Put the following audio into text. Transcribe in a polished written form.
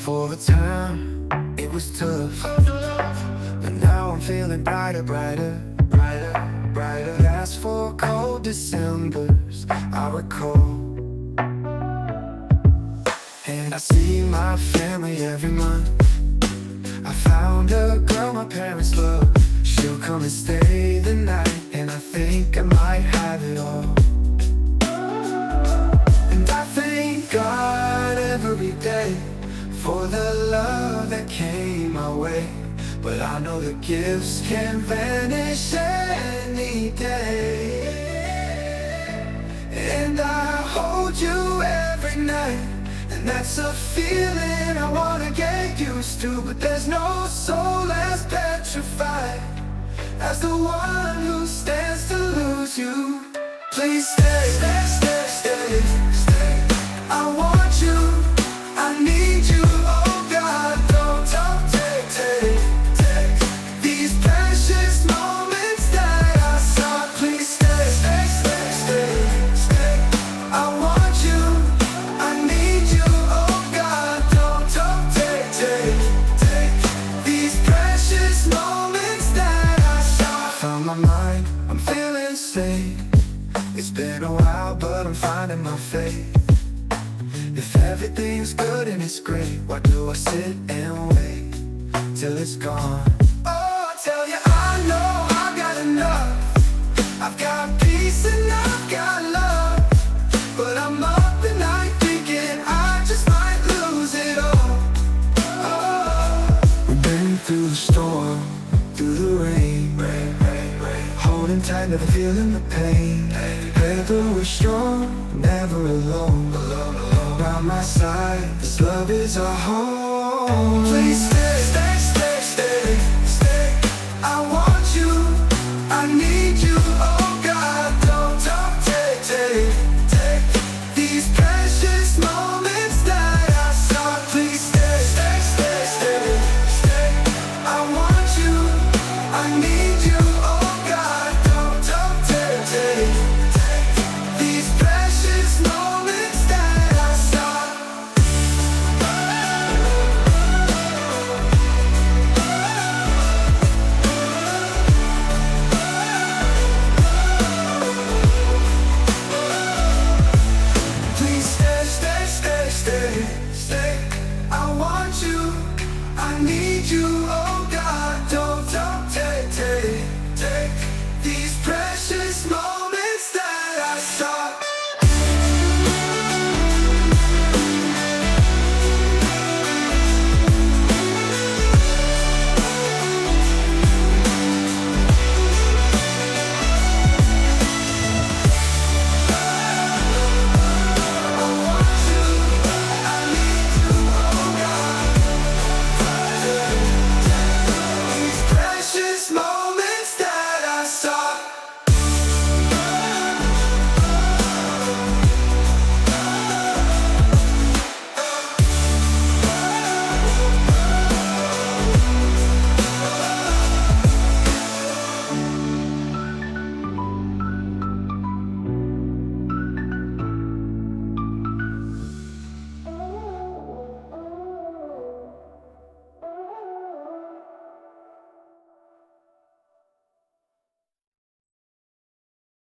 For a time, it was tough, but now I'm feeling brighter, brighter, brighter, brighter. Last 4 cold Decembers I recall, and I see my family every month. I found a girl my parents love. She'll come and stay the night, and I think I might have it all. And I thank God every day for the love that came my way. But I know the gifts can vanish any day. And I hold you every night, and that's a feeling I wanna get used to. But there's no soul as petrified as the one who stands to lose you. Please stay, stay, stay, stay, stay. I want you, I need you, oh God, don't take these precious moments that I saw. Please stay, stay, stay, stay, stay. I want you, I need you, oh God, don't take these precious moments that I saw. Found my mind, I'm feeling safe. It's been a while, but I'm finding my faith. If everything's good and it's great, why do I sit and wait till it's gone? Oh, I tell you, I know I've got enough. I've got peace and I've got love. But I'm up at night thinking I just might lose it all. Oh, we've been through the storm, through the rain, rain, rain, rain. Holding tight, never feeling the pain. Together we're strong, never alone, alone, alone. By my side, this love is our home. Please stay, stay, stay, stay, stay. I want you, I need you, oh God, don't take these precious moments that I saw. Please stay, stay, stay, stay, stay. I want you, I need you, oh God, don't take these precious moments that I saw. Please stay, stay, stay, stay, stay. I want you, I need you, oh God, don't take these precious moments that I saw.